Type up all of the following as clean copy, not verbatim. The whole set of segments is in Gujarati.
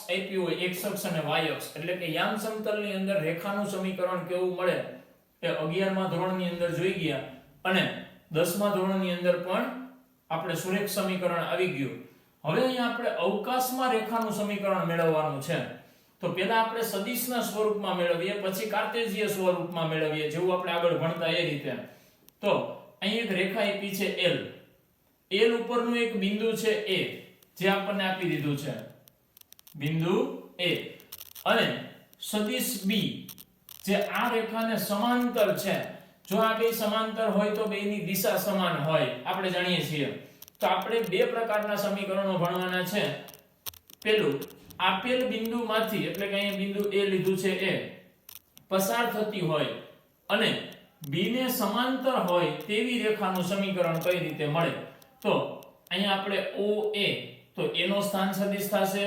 આપ્યું હોય x અક્ષ અને y અક્ષ એટલે કે યામ સમતલની અંદર રેખાનું સમીકરણ કેવું મળે એ 11મા ધોરણની અંદર જોઈ ગયા અને 10મા ધોરણની અંદર પણ આપણે સુરેખ સમીકરણ આવી ગયું. હવે અહીંયા આપણે અવકાશમાં રેખાનું સમીકરણ મેળવવાનું છે. તો પહેલા આપણે સદિશના સ્વરૂપમાં મેળવીએ, પછી કાર્ટેશિય સ્વરૂપમાં મેળવીએ, જેવું આપણે આગળ ભણતા એ રીતે. તો અહીં એક રેખા આપી છે L. L ઉપરનું એક બિંદુ છે A, જે આપણને આપી દીધું છે બિંદુ A, અને સદિશ B જે આ રેખાને સમાંતર છે. જો આ બે સમાંતર હોય તો બેની દિશા સમાન હોય, આપણે જાણીએ છીએ. તો આપણે બે પ્રકારના સમીકરણો ભણવાના છે. પહેલું, આપેલ બિંદુમાંથી એટલે કે અહીંયા બિંદુ A લીધું છે એ પસાર થતી હોય અને B ને સમાંતર હોય તેવી રેખાનું સમીકરણ કઈ રીતે મળે. તો અહીંયા આપણે OA, તો A નો સ્થાન સદિશ થશે.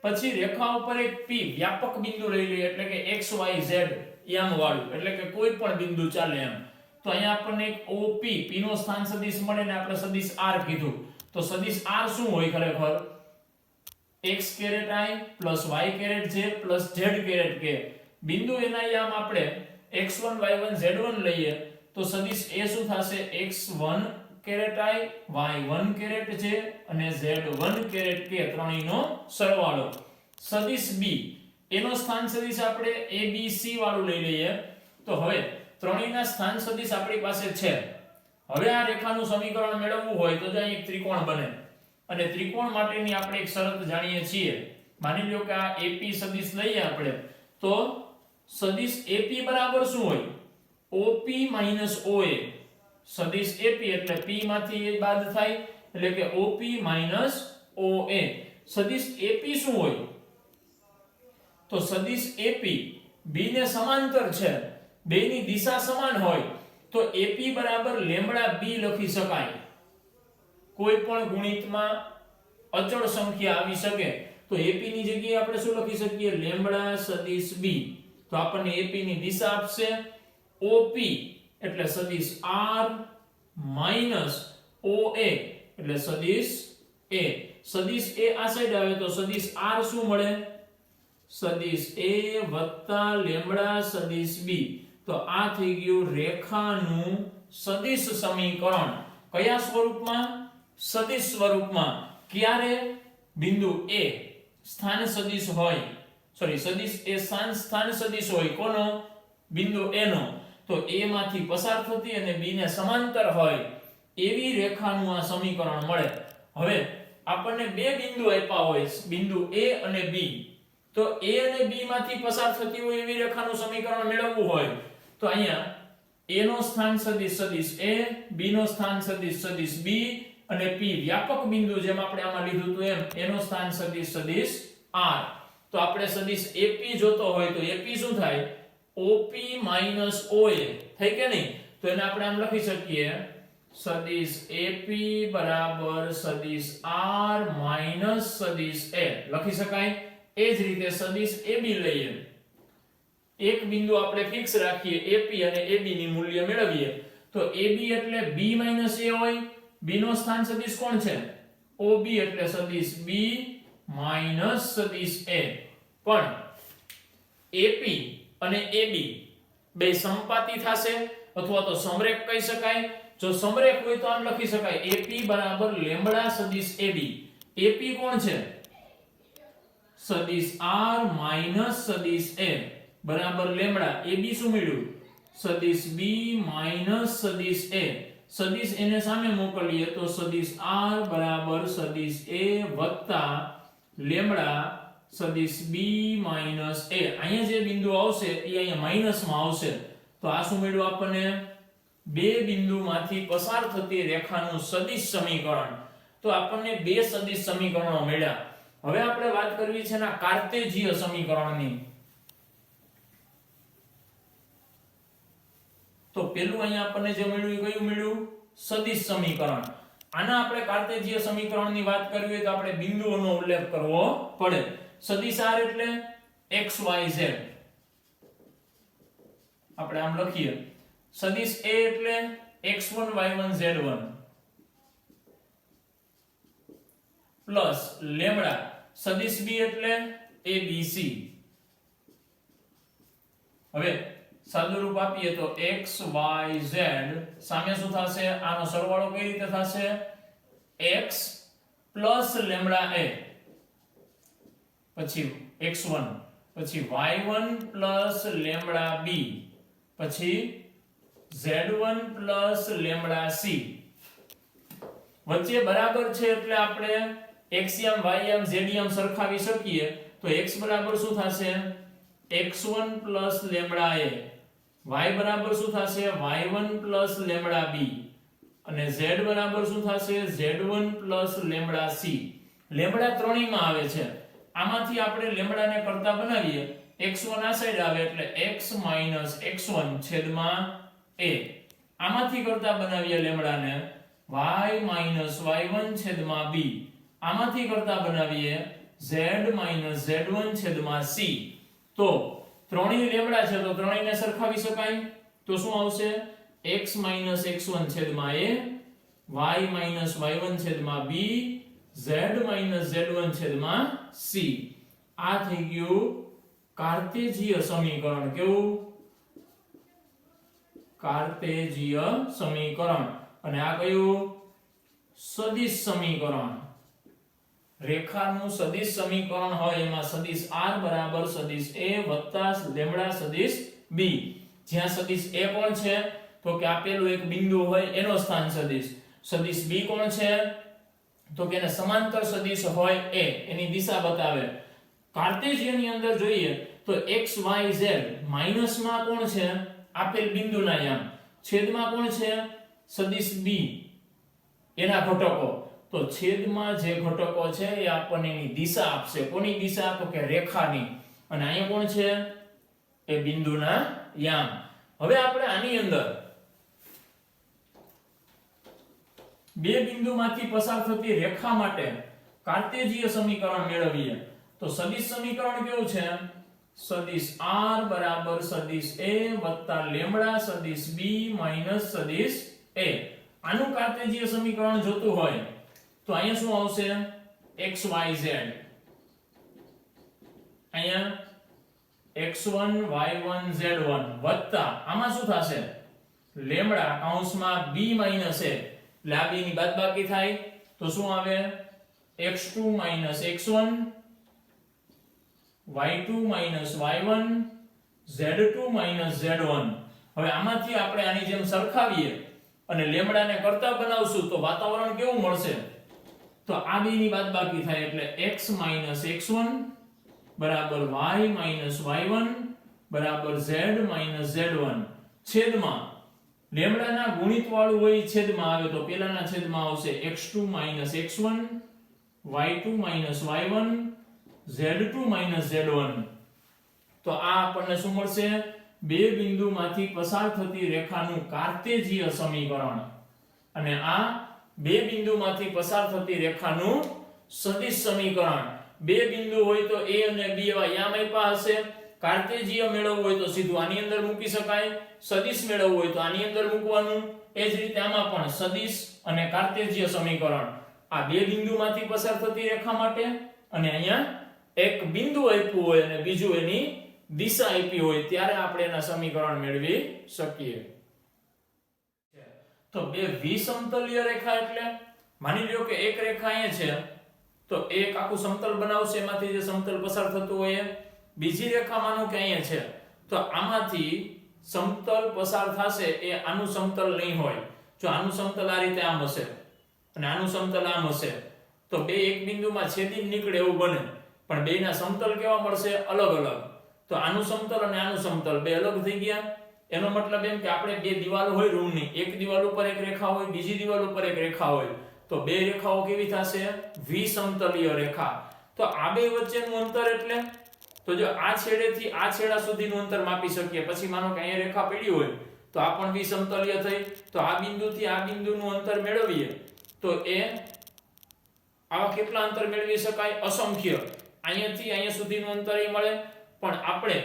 પછી રેખા ઉપર એક P વ્યાપક બિંદુ લઈ લઈએ એટલે કે XYZ યામ વાળું, એટલે કે કોઈ પણ બિંદુ ચાલે એમ. તો અહીંયા આપણને એક OP P નો સ્થાન સદિશ મળે ને આપણે સદિશ R કીધું. તો સદિશ R શું હોય ખરેખર? x caret I plus y caret J plus z caret K. બિંદુ એના યામ આપણે x1 y1 z1 લઈએ તો સદિશ A શું થશે? x1 caret I, y1 caret J અને z1 કેરેટ K ત્રણેયનો સરવાળો. સદિશ B એનો સ્થાન સદિશ આપણે ABC વાળું લઈ લઈએ. તો હવે ત્રણેયના સ્થાન સદિશ આપણી પાસે છે. હવે આ રેખાનું સમીકરણ મેળવવું હોય તો અહીં એક ત્રિકોણ બને અને ત્રિકોણ માટેની આપણે એક શરત જાણીએ છીએ. માની લો કે આ AP સદિશ લઈએ આપણે, તો સદિશ AP બરાબર શું હોય? OP OA. સદિશ AP એટલે P માંથી એ બાદ થાય એટલે કે OP OA. સદિશ AP શું હોય? તો સદિશ AP B ને સમાંતર છે, બેની દિશા સમાન હોય તો AP બરાબર લેમ્બડા B લખી શકાય. કોઈ પણ ગુણિતમાં અચળ સંખ્યા આવી શકે તો AP ની જગ્યાએ આપણે શું લખી શકીએ? લેમ્બડા સદિશ B. તો આપણને AP ની દિશા આપશે. OP એટલે સદિશ R માઈનસ OA એટલે સદિશ A. સદિશ A આ સાઈડ આવે તો સદિશ R શું મળે? સદિશ A વત્તા લેમ્બડા સદિશ B. તો આ થઈ ગયું રેખાનું સદિશ સમીકરણ. કયા સ્વરૂપમાં? સદિશ સ્વરૂપમાં. ક્યારે? બિંદુ A સ્થાન સદિશ હોય, સદિશ A સ્થાન સદિશ હોય કોનો? બિંદુ A નો. તો A માંથી પસાર થતી અને B ને સમાંતર હોય એવી રેખાનું આ સમીકરણ મળે. હવે આપણને બે બિંદુ આપ્યા હોય, બિંદુ A અને B. તો A અને B માંથી પસાર થતી હોય એવી રેખાનું સમીકરણ મેળવવું હોય તો અહીંયા A નો સ્થાન સદિશ સદિશ A, B નો સ્થાન સદિશ સદિશ B અને P વ્યાપક બિંદુ જેમ આપણે આમાં લીધું હતું એમ A નો સ્થાન સદિશ સદિશ R. તો આપણે સદિશ AP જોતો હોય તો AP શું થાય? OP OA થાય કે નહીં? તો એને આપણે આમ લખી શકીએ સદિશ AP બરાબર સદિશ R માઈનસ સદિશ A લખી શકાય. એ જ રીતે સદિશ AB લઈએ, એક બિંદુ આપણે ફિક્સ રાખીએ AP અને AB ની મૂલ્ય મેળવીએ તો AB એટલે B A હોય. B નો સ્થાન સદિશ કોણ છે? OB એટલે સદિશ B માઈનસ સદિશ A. પણ AP અને AB બે સમપાતી થશે અથવા તો સમરેખ કહી શકાય. જો સમરેખ હોય તો આમ લખી શકાય AP બરાબર લેમ્બડા સદિશ AB. AP કોણ છે? સદિશ R માઈનસ સદિશ A બરાબર લેમ્બડા. AB શું મળ્યું? સદિશ B માઈનસ સદિશ A. સદિશ એને સામે મોકલીએ તો સદિશ R બરાબર સદિશ A વત્તા લેમ્બડા સદિશ B માઈનસ A. અહીંયા જે બિંદુ આવશે એ અહીંયા માઈનસમાં આવશે. તો આ શું મળ્યું આપણને? બે બિંદુમાંથી પસાર થતી રેખાનું સદિશ સમીકરણ. તો આપણને બે સદિશ સમીકરણો મળ્યા. હવે આપણે વાત કરવી છે ના કાર્ટેશિય સમીકરણની. તો પેલું અહીંયા આપણને જે મળ્યું એ કયું મળ્યું? સદિશ સમીકરણ. આના આપણે કાર્ટેશિય સમીકરણની વાત કરવી હોય તો આપણે બિંદુઓનો ઉલ્લેખ કરવો પડે. સદિશ R એટલે XYZ આપણે આમ લખીએ. સદિશ A એટલે x1 y1 z1 plus lambda. સદિશ B એટલે ABC. હવે સાદું રૂપ આપીએ તો x y z સામે શું થશે? આનો સરવાળો કઈ રીતે થશે? x પ્લસ લેમ્ડા a પછી x1 પછી y1 પ્લસ લેમ્ડા b પછી z1 પ્લસ લેમ્ડા c. વચ્ચે બરાબર છે એટલે આપણે x યામ y યામ z યામ સરખાવી શકીએ. તો x બરાબર શું થશે? x1 plus lambda a. y બરાબર શું થશે? y1 પ્લસ લેમ્ડા b અને z બરાબર શું થશે? z1 plus lambda c. Lambda ત્રણેયમાં આવે છે. આમાંથી આપણે લેમ્ડાને કરતા બનાવીએ. x1 આ સાઈડ આવે એટલે x x1 છેદમાં a. આમાંથી કરતા બનાવીએ લેમ્ડાને y y1 છેદમાં b. આમાંથી કરતા બનાવીએ z z1 છેદમાં c. તો ત્રણેય લેમ્ડા છે તો ત્રણેયને સરખાવી શકાય. તો શું આવશે? x x1 છેદમાં a, y y1 છેદમાં b, z z1 છેદમાં c. આ થઈ ગયું કાર્ટેશિય સમીકરણ. કેવું? કાર્ટેશિય સમીકરણ. અને આ કયું? સદિશ સમીકરણ. રેખાનું સદિશ સમીકરણ હોય એમાં સદિશ r બરાબર સદિશ a વત્તા લેમ્ડા સદિશ b. જ્યાં સદિશ a કોણ છે? તો કે આપેલું એક બિંદુ હોય એનો સ્થાન સદિશ. સદિશ b કોણ છે? તો કે એને સમાંતર સદિશ હોય એ એની દિશા બતાવે. કાર્ટેશિયનની અંદર જોઈએ તો x y z માઈનસમાં કોણ છે? આપેલ બિંદુના યામ. છેદમાં કોણ છે? સદિશ b એના ઘટકો. તો છેદમાં જે ઘટકો છે એ આપણને એની દિશા આપશે. કોની દિશા? તો કે રેખાની. અને અહીંયા કોણ છે? એ બિંદુના યામ. હવે આપણે આની અંદર બે બિંદુમાંથી પસાર થતી રેખા માટે કાર્ટેશિય સમીકરણ મેળવીએ. તો સદિશ સમીકરણ કેવું છે? સદિશ r બરાબર સદિશ a વત્તા લેમ્ડા સદિશ b માઈનસ સદિશ a. આનું કાર્ટેશિય સમીકરણ જોતું હોય તો અહીંયા શું આવશે? x y z. અહીંયા x1 y1 z1 વત્તા આમાં શું થશે? લેમ્ડા કૌંસમાં b માઈનસ a. એટલે આ બે ની બાદબાકી થાય તો શું આવે? x2 x1 y2 y1 z2 z1. હવે આમાંથી આપણે આની જેમ સરખાવીએ અને લેમ્ડાને કરતા બનાવશું તો વાતાવરણ કેવું મળશે? તો આ બે ની બાદબાકી થાય એટલે x x1 બરાબર y y1 બરાબર z z1 છેદમાં લેમ્ડાના ગુણિત વાળું હોય છેદમાં આવે તો પહેલાના છેદમાં આવશે x2 x1 y2 y1 z2 z1. તો આ આપણને શું મળશે? બે બિંદુમાંથી પસાર થતી રેખાનું કાર્ટેશિય સમીકરણ. અને આ બે બિંદુમાંથી પસાર થતી રેખાનું સદિશ સમીકરણ. બે બિંદુ હોય તો a અને b એવા યામ આપ્યા હશે. કાર્ટેશિય મેળવવું હોય તો સીધું આની અંદર મૂકી શકાય. સદિશ મેળવવું હોય તો આની અંદર મૂકવાનું. એ જ રીતે આમાં પણ સદિશ અને કાર્ટેશિય સમીકરણ. આ બે બિંદુમાંથી પસાર થતી રેખા માટે અને અહીંયા એક બિંદુ આપ્યું હોય અને બીજું એની દિશા આપી હોય ત્યારે આપણે એના સમીકરણ મેળવી શકીએ. તો બે વિસમતલીય રેખા એટલે માની લ્યો કે એક રેખા અહીંયા છે તો એક આખું સમતલ બનાવશે. એમાંથી જે સમતલ પસાર થતું હોય બીજી રેખા માનો કે અહીંયા છે તો આમાંથી સમતલ પસાર થશે એ આનું સમતલ નહીં હોય. જો આનું સમતલ આ રીતે આમ હશે અને આનું સમતલ આમ હશે તો બે એક બિંદુમાં છેદી નીકળે એવું બને. પણ બેના સમતલ કેવા મળશે? અલગ અલગ. તો આનું સમતલ અને આનું સમતલ બે અલગ થઈ ગયા. એનો મતલબ એમ કે આપણે બે દિવાલ હોય રૂમની, એક દિવાલ ઉપર એક રેખા હોય, બીજી દિવાલ ઉપર એક રેખા હોય તો બે રેખાઓ કેવી થશે? વિસમતલીય રેખા. તો આ બે વચ્ચેનું અંતર એટલે તો જો આ છેડેથી આ છેડા સુધીનું અંતર માપી શકીએ. પછી માનો કે અહીંયા રેખા પડી હોય તો આ પણ વિસમતલીય થઈ. તો આ બિંદુથી આ બિંદુનું અંતર મેળવીએ તો એ આવા કેટલા અંતર મેળવી શકાય? અસંખ્ય. અહીંયાથી અહીંયા સુધીનું અંતર એ મળે. પણ આપણે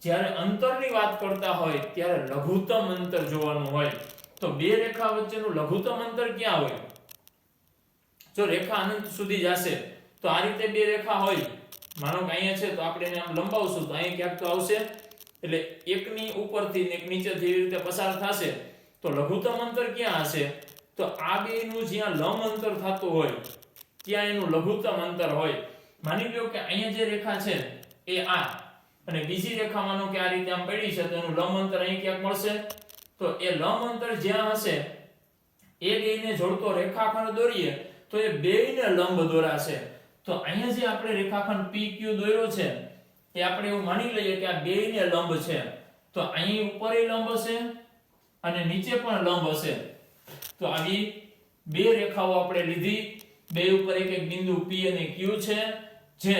જ્યારે અંતરની વાત કરતા હોય ત્યારે લઘુત્તમ અંતર જોવાનું હોય. તો બે રેખા વચ્ચેનું લઘુત્તમ અંતર ક્યાં હોય? જો રેખા અનંત સુધી જશે તો આ રીતે બે રેખા હોય માનો કે અહીંયા છે તો આપણે એને આમ લંબાવશું તો અહીંયા ક્યાંક તો આવશે, એટલે એકની ઉપરથી ને એક નીચેથી એવી રીતે પસાર થશે તો લઘુત્તમ અંતર ક્યાં હશે? તો આ બેનું જ્યાં લંબ અંતર થતું હોય ત્યાં એનું લઘુત્તમ અંતર હોય. માની લો કે અહીંયા જે રેખા છે એ આ, અને બીજી રેખા માનો કે આ રીતે આમ પડી છે તો એનું લંબ અંતર અહીં ક્યાંક મળશે. તો એ લંબ અંતર જ્યાં હશે એ બેને જોડતો રેખાખંડ દોરીએ તો એ બેયને લંબ દોરાશે. તો અહીંયા જે આપણે રેખાખંડ PQ દોર્યો છે એ આપણે એવું માની લઈએ કે આ બેયને લંબ છે. તો અહીં ઉપર લંબ હશે અને નીચે પણ લંબ હશે. તો આવી બે રેખાઓ આપણે લીધી, બે ઉપર એક એક બિંદુ P અને Q છે, જે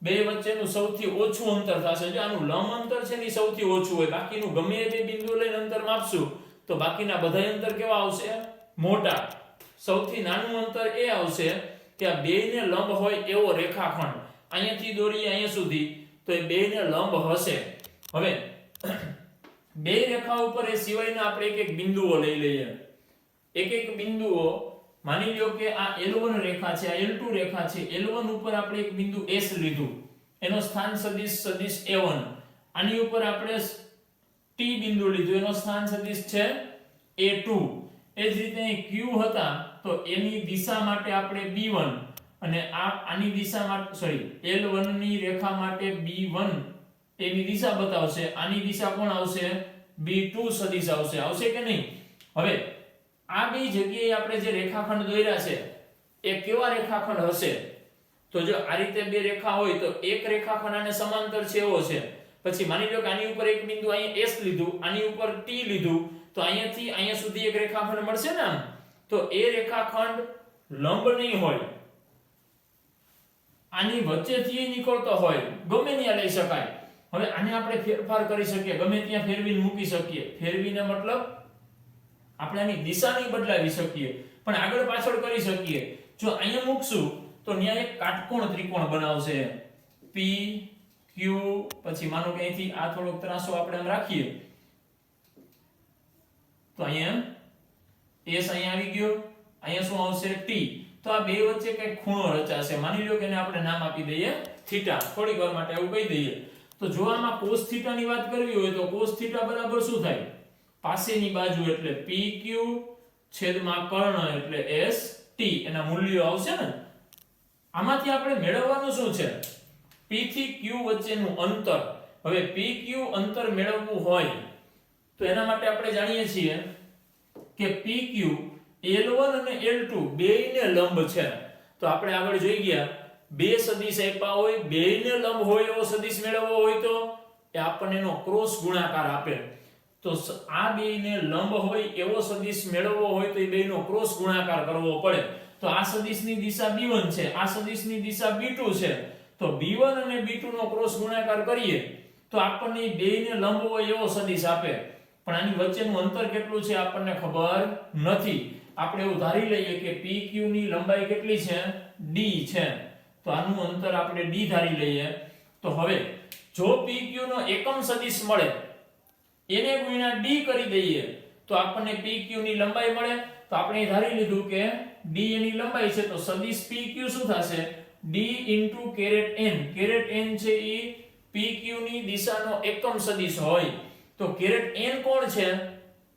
બે વચ્ચેનું સૌથી ઓછું અંતર થશે. જો આનું લંબ અંતર છે ને સૌથી ઓછું હોય, બાકીનું ગમે એ બે બિંદુ લઈને અંતર માપશું તો બાકીના બધા અંતર કેવા આવશે? મોટા. સૌથી નાનું અંતર એ આવશે કે આ બેયને લંબ હોય એવો રેખાખંડ અહીંયાથી દોરીએ અહીંયા સુધી તો એ બેયને લંબ હશે. હવે બે રેખા ઉપર એ સિવાયના આપણે એક એક બિંદુઓ લઈ લઈએ. એક એક બિંદુઓ માની લ્યો કે આ L1 રેખા છે, આ L2 રેખા છે. L1 ઉપર આપણે એક બિંદુ S લીધું, એનો સ્થાન સદિશ સદિશ A1. આની ઉપર આપણે T બિંદુ લીધું, એનો સ્થાન સદિશ છે A2. એ જ રીતે Q હતા તો એની દિશા માટે આપણે B1 અને આની દિશા માટે L1 ની રેખા માટે B1 એની દિશા બતાવશે. આની દિશા કોણ આવશે? B2 સદિશ આવશે. આવશે કે નહીં? હવે આ બે જગ્યાએ આપણે જે રેખાખંડ દોર્યા છે એ કેવા રેખાખંડ હશે? તો જો આ રીતે બે રેખા હોય તો એક રેખાખંડ આને સમાંતર છે એવો છે. પછી માની લો કે આની ઉપર એક બિંદુ અહીંયા S લીધું, આની ઉપર T લીધું, તો અહીંયાથી અહીંયા સુધી એક રેખાખંડ મળશે ને આમ. તો એ રેખાખંડ લંબ નહીં હોય, આની વચ્ચેથી નીકળતો હોય, ગમે ત્યાં લઈ શકાય. હવે આને આપણે ફેરફાર કરી શકીએ, ગમે ત્યાં ફેરવીને મૂકી શકીએ. ફેરવીને મતલબ આપણે આની દિશા નહીં બદલાવી શકીએ પણ આગળ પાછળ કરી શકીએ. જો અહીંયા મૂકશું તો ત્યાં એક કાટકોણ ત્રિકોણ બનાવશે P Q, પછી માનો કે અહીંથી આ થોડોક ત્રાસો આપણે આમ રાખીએ તો અહીંયા S અહીંયા આવી ગયો, અહીંયા શું આવશે? T. તો આ બે વચ્ચે કઈ ખૂણો રચાશે. માની લો કે એને આપણે નામ આપી દઈએ થીટા, થોડીક વાર માટે એવું કહી દઈએ. તો જો આમાં cos થીટા ની વાત કરવી હોય તો cos થીટા બરાબર શું થાય? પાસેની બાજુ એટલે PQ છેદમાં કર્ણ એટલે ST. એના મૂલ્યો આવશે ને. આમાંથી આપણે મેળવવાનું શું છે? P થી Q વચ્ચેનું અંતર. હવે PQ અંતર મેળવવું હોય તો એના માટે આપણે જાણીએ છીએ કે PQ L1 અને L2 બેયને લંબ છે. તો આપણે આગળ જોઈ ગયા બે સદિશ આપ્યા હોય, બેયને લંબ હોય એવો સદિશ મેળવવો હોય તો એ આપણને એનો ક્રોસ ગુણાકાર આપે. તો આ બેયને લંબ હોય એવો સદિશ મેળવવો હોય તો એ બેયનો ક્રોસ ગુણાકાર કરવો પડે. તો આ સદિશની દિશા B1 છે, આ સદિશની દિશા B2 છે. તો B1 અને B2 નો ક્રોસ ગુણાકાર કરીએ તો આપણને બેયને લંબ હોય એવો સદિશ આપે. પણ આની વચ્ચેનું અંતર કેટલું છે આપણને ખબર નથી. આપણે એવું ધારી લઈએ કે PQ ની લંબાઈ કેટલી છે? D છે. તો આનું અંતર આપણે D ધારી લઈએ. તો હવે જો PQ નો એકમ સદિશ મળે એને ગુણ્યા D કરી દઈએ તો આપણને PQ ની લંબાઈ મળે. તો આપણે ધારી લીધું કે D એની લંબાઈ છે તો સદિશ PQ શું થશે? D * n. n છે એ PQ ની દિશાનો એકમ સદિશ હોય. તો n કોણ છે?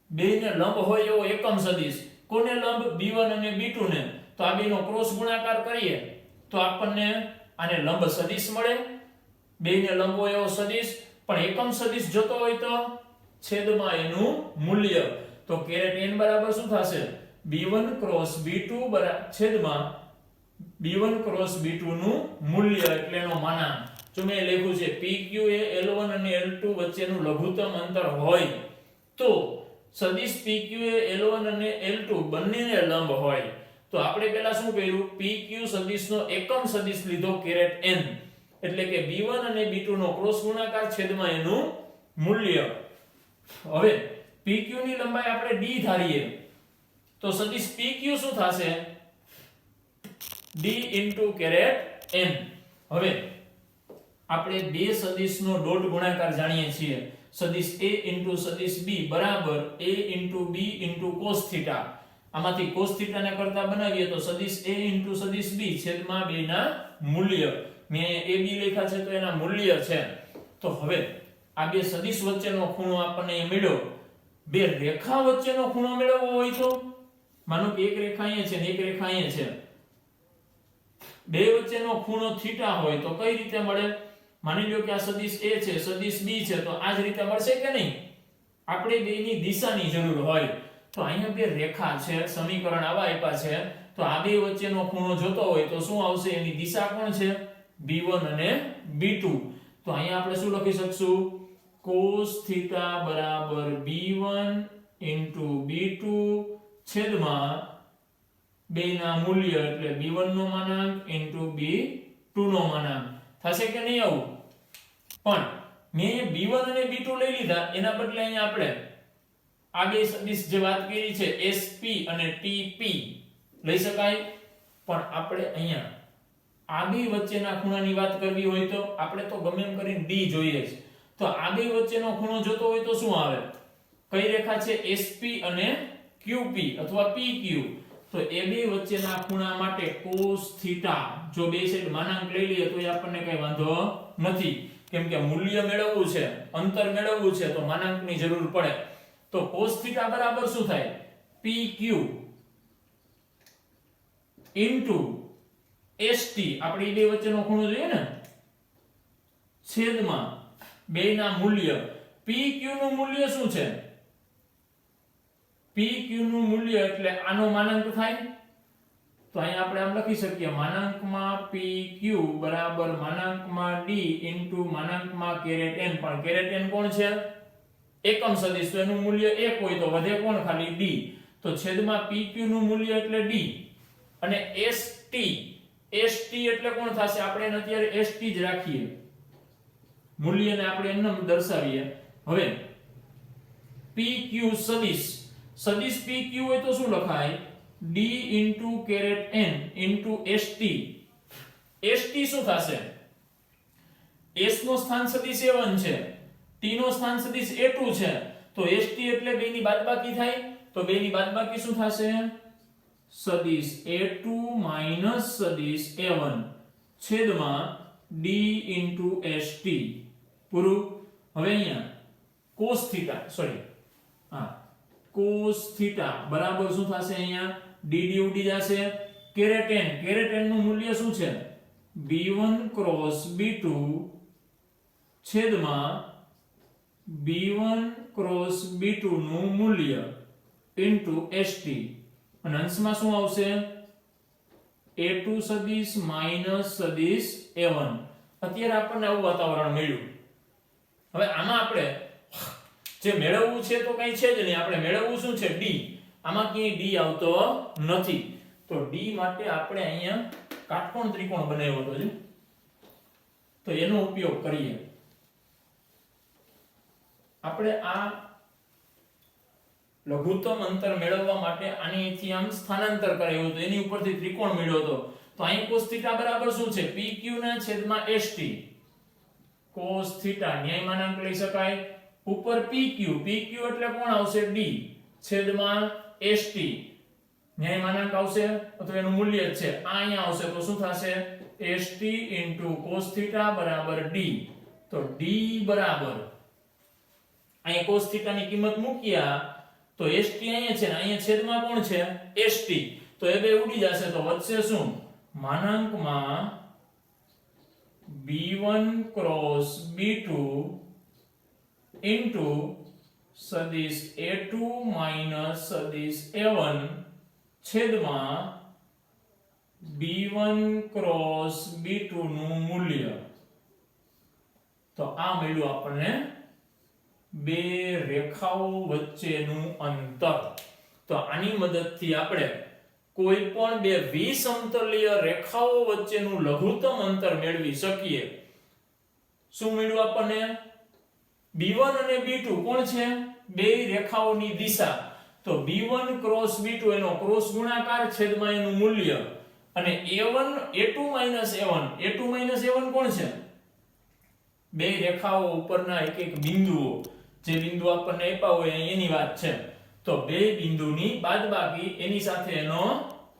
બેયને લંબ હોય એવો એકમ સદિશ. કોને લંબ? B1 અને B2 ને. તો આ બેનો ક્રોસ ગુણાકાર કરીએ તો આપણને આને લંબ સદિશ મળે, બેયને લંબ હોય એવો સદિશ. પણ એકમ સદિશ જોતો હોય તો છેદમાં એનું મૂલ્ય. તો n બરાબર શું થશે? B1 × B2 છેદમાં B1 × B2 નું મૂલ્ય એટલે એનો માનાંક. જો મેં લખ્યું છે PQ એ L1 અને L2 વચ્ચેનું લઘુત્તમ અંતર હોય તો સદિશ PQ એ L1 અને L2 બંનેને લંબ હોય. તો આપણે પહેલા શું કર્યું? PQ સદિશનો એકમ સદિશ લીધો n, એટલે કે B1 અને B2 નો ક્રોસ ગુણાકાર છેદમાં એનું મૂલ્ય. હવે PQ ની લંબાઈ આપણે D ધારીએ તો સદિશ PQ શું થશે? D * n. હવે આપણે બે સદિશનો ડોટ ગુણાકાર જાણીએ છીએ. સદિશ A * સદિશ B બરાબર A * B * cos થીટા. આમાંથી cos થીટા ને કરતા બનાવીએ તો સદિશ A * સદિશ B છેદમાં 2 ના મૂલ્ય. મેં AB લખ્યા છે તો એના મૂલ્ય છે. તો હવે આ બે સદિશ વચ્ચેનો ખૂણો આપણને મળ્યો. બે રેખા વચ્ચેનો ખૂણો મેળવવો હોય તો માનો કે એક રેખા અહીંયા છે ને એક રેખા અહીંયા છે, બે વચ્ચેનો ખૂણો થીટા હોય તો કઈ રીતે મળે? માની લો કે આ સદિશ A છે, સદિશ B છે, તો આ જ રીતે મળશે કે નહીં? આપણે બેની દિશાની જરૂર હોય. તો અહીંયા બે રેખા છે, સમીકરણ આવા આપ્યા છે, તો આ બે વચ્ચેનો ખૂણો જોતો હોય તો શું આવશે? એની દિશા કોણ છે? B1 અને B2. તો અહીંયા આપણે શું લખી શકશું? cos θ બરાબર B1 B2 છેદમાં બેના મૂલ્ય એટલે B1 નો માનાંક B2 નો માનાંક થશે કે નહીં આવું? પણ મેં B1 અને B2 લઈ લીધા, એના બદલે અહીંયા આપણે આ બે સદિશ જે વાત કરી છે SP અને TP લઈ શકાય. પણ આપણે અહીંયા આ બે વચ્ચેના ખૂણાની વાત કરવી હોય તો આપણે તો ગમે એમ કરીને D જોઈએ છે. તો આ બે વચ્ચેનો ખૂણો જોતો હોય તો શું આવે? કઈ રેખા છે? SP અને QP અથવા PQ. તો એ બે વચ્ચેના ખૂણા માટે cos θ જો બે સાઈડ માનાંક લઈ લઈએ તો એ આપણને કઈ વાંધો નથી, કેમ કે મૂલ્ય મેળવવું છે, અંતર મેળવવું છે તો માનાંકની જરૂર પડે. તો cos θ બરાબર શું થાય? PQ ST, આપણે બે વચ્ચેનો ખૂણો જોઈએ ને, છેદમાં બેના મૂલ્ય. PQ નું મૂલ્ય શું છે? PQ નું મૂલ્ય એટલે આનો માનાંક થાય. તો અહીંયા આપણે આમ લખી શકીએ માનાંકમાં PQ બરાબર માનાંકમાં D માનાંકમાં કેરેટ n. પણ કેરેટ n કોણ છે? એકમ સદિશ, તો એનું મૂલ્ય 1 હોય તો વધે કોણ? ખાલી D. તો છેદમાં PQ નું મૂલ્ય એટલે D અને ST એટલે કોણ થશે? આપણે એને અત્યારે ST જ રાખીએ, મૂલ્યને આપણે એમ દર્શાવીએ. હવે PQ સદિશ PQ હોય તો શું લખાય? D caret n ST. ST શું થશે? S નો સ્થાન સદિશ A1 છે, T નો સ્થાન સદિશ A2 છે, તો ST એટલે બેની બાદબાકી થાય. તો બેની બાદબાકી શું થશે? સદિશ A2 માઈનસ સદિશ A1 છેદમાં D ST. પૂરું. હવે અહીંયા cos θ બરાબર શું થશે? અહીંયા D ઉડી જશે. કેરેટ n નું મૂલ્ય શું છે? B1 ક્રોસ B2 છેદમાં B1 ક્રોસ B2 નું મૂલ્ય ST. અને અંશમાં શું આવશે? A2 સદિશ માઈનસ સદિશ A1. અત્યારે આપણને આવું વાતાવરણ મળ્યું. હવે આમાં આપણે જે મેળવવું છે તો કઈ છે જ નહીં, આપણે મેળવવું શું છે? D. આમાં ક્યાંય D આવતો નથી. તો D માટે આપણે અહીંયા કાટકોણ ત્રિકોણ બનાવ્યો હતો, તો એનો ઉપયોગ કરીએ. આપણે આ લઘુત્તમ અંતર મેળવવા માટે આનીથી આમ સ્થાનાંતર કરાયું હતું, એની ઉપરથી ત્રિકોણ મળ્યો હતો. તો અહીં cos θ બરાબર શું છે? PQ ના છેદમાં ST. cos θ ન્યાય માનાંક લઈ શકાય. ઉપર PQ એટલે કોણ આવશે? D છેદમાં ST. ન્યાય માનાંક આવશે તો એનું મૂલ્ય જ છે, આ અહીંયા આવશે તો શું થશે? ST cos θ બરાબર D. તો D બરાબર અહીંયા cos θ ની કિંમત મૂક્યા તો ST અહીંયા છે ને અહીંયા છેદમાં કોણ છે? ST. તો એ બે ઉડી જશે તો વધશે શું? માનાંકમાં B1 ક્રોસ B2 સદિશ A2 માઈનસ સદિશ A1 છેદમાં B1 ક્રોસ B2 નું મૂલ્ય. તો આ મળ્યું આપણને બે રેખાઓ વચ્ચેનું અંતર. તો આની મદદથી આપણે કોઈ પણ બે વિસમતલીય રેખાઓ વચ્ચેનું લઘુત્તમ અંતર મેળવી શકીએ. શું મળ્યું આપણને? B1 અને B2 કોણ છે? બે રેખાઓની દિશા. તો B1 ક્રોસ B2 એનો ક્રોસ ગુણાકાર છેદમાં એનું મૂલ્ય. અને A2 A1 કોણ છે? બે રેખાઓ ઉપરના એક એક બિંદુઓ, જે બિંદુ આપણને આપ્યા હોય એની વાત છે. તો બે બિંદુની બાદબાકી એની સાથે એનો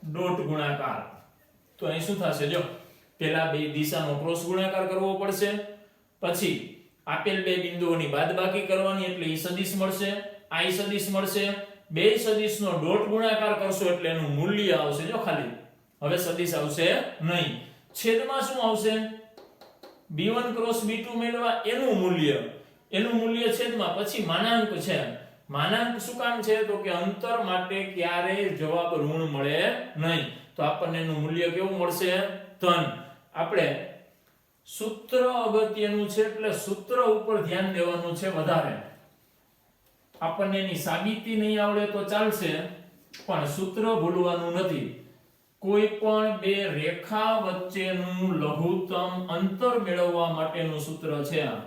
ડોટ ગુણાકાર. તો અહીં શું થશે? જો પહેલા બે દિશાનો ક્રોસ ગુણાકાર કરવો પડશે, પછી આપેલ બે બિંદુઓની બાદબાકી કરવાની એટલે ઈ સદિશ મળશે, આ ઈ સદિશ મળશે, બે સદિશનો ડોટ ગુણાકાર કરશો એટલે એનું મૂલ્ય આવશે જો ખાલી, હવે સદિશ આવશે નહીં. છેદમાં શું આવશે? b1 ક્રોસ b2 મેળવવા એનું મૂલ્ય છેદમાં, પછી માનાંક છે. માનાંક શું કામ છે? તો કે અંતર માટે ક્યારેય જવાબ ઋણ મળે નહીં, તો આપણને એનું મૂલ્ય કેવું મળશે? ધન. આપણે સૂત્ર અગત્યનું છે એટલે સૂત્ર ઉપર ધ્યાન દેવાનું છે વધારે. આપણને એની સાબિતી નહીં આવડે તો ચાલશે, પણ સૂત્ર ભૂલવાનું નથી. કોઈ પણ બે રેખા વચ્ચેનું લઘુત્તમ અંતર મેળવવા માટેનું સૂત્ર છે આ.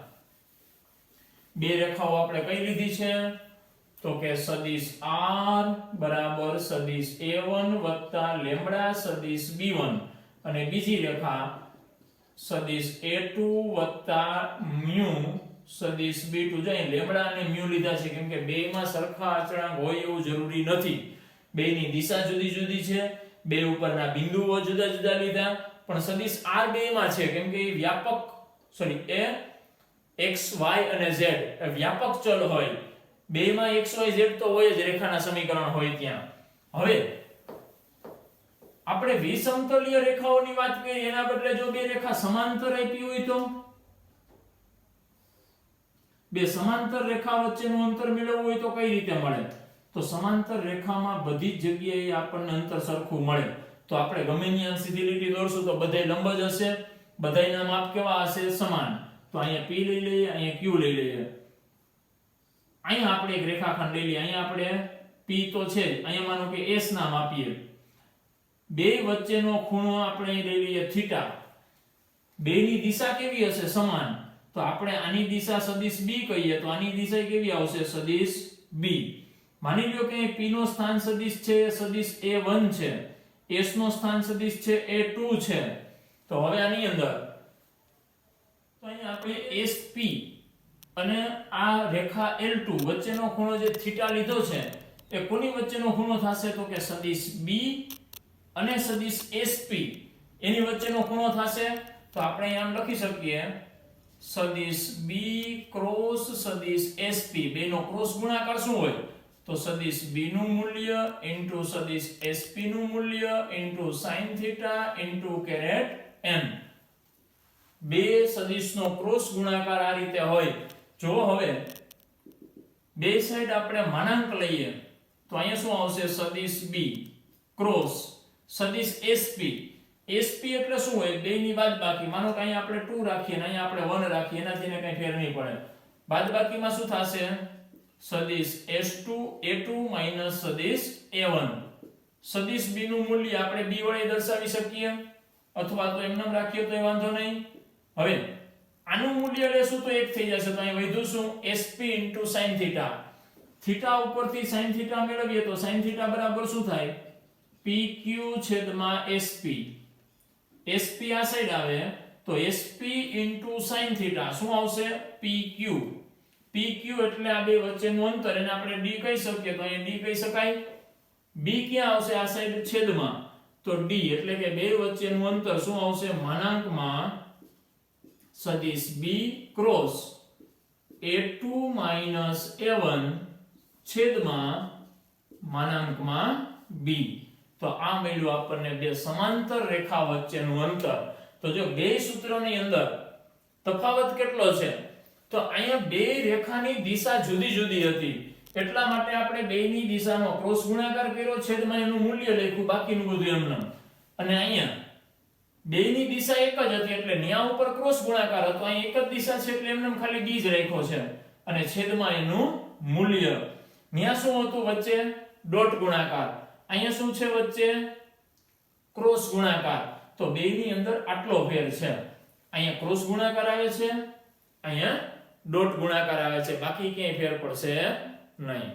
બે રેખાઓ આપણે કઈ લીધી છે? તો કે સદિશ r બરાબર સદિશ a1 વત્તા લેમ્બડા સદિશ b1, અને બીજી રેખા સદિશ a2 વત્તા મ્યુ સદિશ b2. જો અહીં લેમ્બડા અને મ્યુ લીધા છે કેમ કે બેયમાં સરખા અચળાંક હોય એવું જરૂરી નથી. બેયની દિશા જુદી જુદી છે, બે ઉપરના બિંદુઓ જુદા જુદા લીધા, પણ સદિશ r બેયમાં છે કેમ કે એ વ્યાપક એ x y અને z એ વ્યાપક ચલ હોય. બેયમાં x y z તો હોય જ, રેખાના સમીકરણ હોય ત્યાં. હવે આપણે વિસમતલીય રેખાઓની વાત કરીએ એના બદલે જો બે રેખા સમાંતર આપી હોય તો બે સમાંતર રેખા વચ્ચેનું અંતર મેળવવું હોય તો કઈ રીતે મળે? તો સમાંતર રેખામાં બધી જ જગ્યાએ આપણને અંતર સરખું મળે. તો આપણે ગમે ત્યાં સીધી લીટી દોરશું તો બધાય લંબ જ હશે, બધાયના માપ કેવા હશે? સમાન. તો અહીંયા p લઈ લઈએ, અહીંયા q લઈ લઈએ, અહીંયા આપણે એક રેખાખંડ લઈ લઈએ, અહીંયા આપણે p તો છે, અહીંયા માનો કે s નામ આપીએ. બે વચ્ચેનો ખૂણો આપણે લઈ લઈએ થીટા. બેની દિશા કેવી હશે? સમાન. તો આપણે આની દિશા સદિશ b કહીએ તો આની દિશા કેવી આવશે? સદિશ b. માની લ્યો કે p નો સ્થાન સદિશ છે સદિશ a1 છે, s નો સ્થાન સદિશ છે a2 છે. તો હવે આની અંદર તો અહીંયા આપણે sp અને આ રેખા L2 વચ્ચેનો ખૂણો જે થીટા લીધો છે એ કોની વચ્ચેનો ખૂણો થશે? તો કે સદિશ b અને સદિશ sp એની વચ્ચેનો ખૂણો થશે. તો આપણે અહીં આમ લખી શકીએ સદિશ b ક્રોસ સદિશ sp, બેનો ક્રોસ ગુણાકાર શું હોય? તો સદિશ b નું મૂલ્ય ઇન્ટુ સદિશ sp નું મૂલ્ય into sin theta into caret n. બે સદિશનો ક્રોસ ગુણાકાર આ રીતે હોય. જો હવે બે સાઈડ આપણે માનાંક લઈએ તો અહીંયા શું આવશે? સદિશ b ક્રોસ સદિશ sp. sp એટલે શું હોય? બેની બાદબાકી. માનો કે અહીંયા આપણે 2 રાખીએ અને અહીંયા આપણે 1 રાખીએ, એનાથી ને કંઈ ફેર નહીં પડે. બાદબાકીમાં શું થશે? સદિશ s2 a2 માઈનસ સદિશ a1. સદિશ b નું મૂલ્ય આપણે b વડે દર્શાવી શકીએ અથવા તો એમને રાખીએ તો વાંધો નહીં. હવે આનું મૂલ્ય લેશું તો 1 થઈ જશે, તો અહીં વધ્યું શું? sp sin theta. થીટા ઉપરથી sin થીટા મેળવીએ તો sin થીટા બરાબર શું થાય? pq છેદમાં sp. sp આ સાઈડ આવે તો sp sin થીટા શું આવશે? pq. pq એટલે આ બે વચ્ચેનું અંતર, એને આપણે d કહી શકીએ તો અહીં d કહી શકાય. b ક્યાં આવશે? આ સાઈડ છેદમાં, તો d એટલે કે બે વચ્ચેનું અંતર શું આવશે? માનાંકમાં સદિશ b ક્રોસ a2 a1 છેદમાં માનાંકમાં b. તો આ મળ્યું આપણને બે સમાંતર રેખા વચ્ચેનું અંતર. તો જો બે સૂત્રોની અંદર તફાવત કેટલો છે? તો અહીંયા બે રેખાની દિશા જુદી જુદી હતી, એટલા માટે આપણે બેયની દિશાનો ક્રોસ ગુણાકાર કર્યો, છેદમાં એનું મૂલ્ય લખ્યું, બાકીનું બધું એમને. અને અહીંયા બેયની દિશા એક જ હતી એટલે ન્યા ઉપર ક્રોસ ગુણાકાર હતો, અહીં એક જ દિશા છે એટલે એમને ખાલી b જ રાખ્યો છે, અને છેદમાં એનું મૂલ્ય. ન્યા શું હતું? વચ્ચે ડોટ ગુણાકાર, અહીંયા શું છે? વચ્ચે ક્રોસ ગુણાકાર. તો બેયની અંદર આટલો ફેર છે. અહીંયા ક્રોસ ગુણાકાર આવે છે, અહીંયા ડોટ ગુણાકાર આવે છે, બાકી ક્યાંય ફેર પડશે નહીં.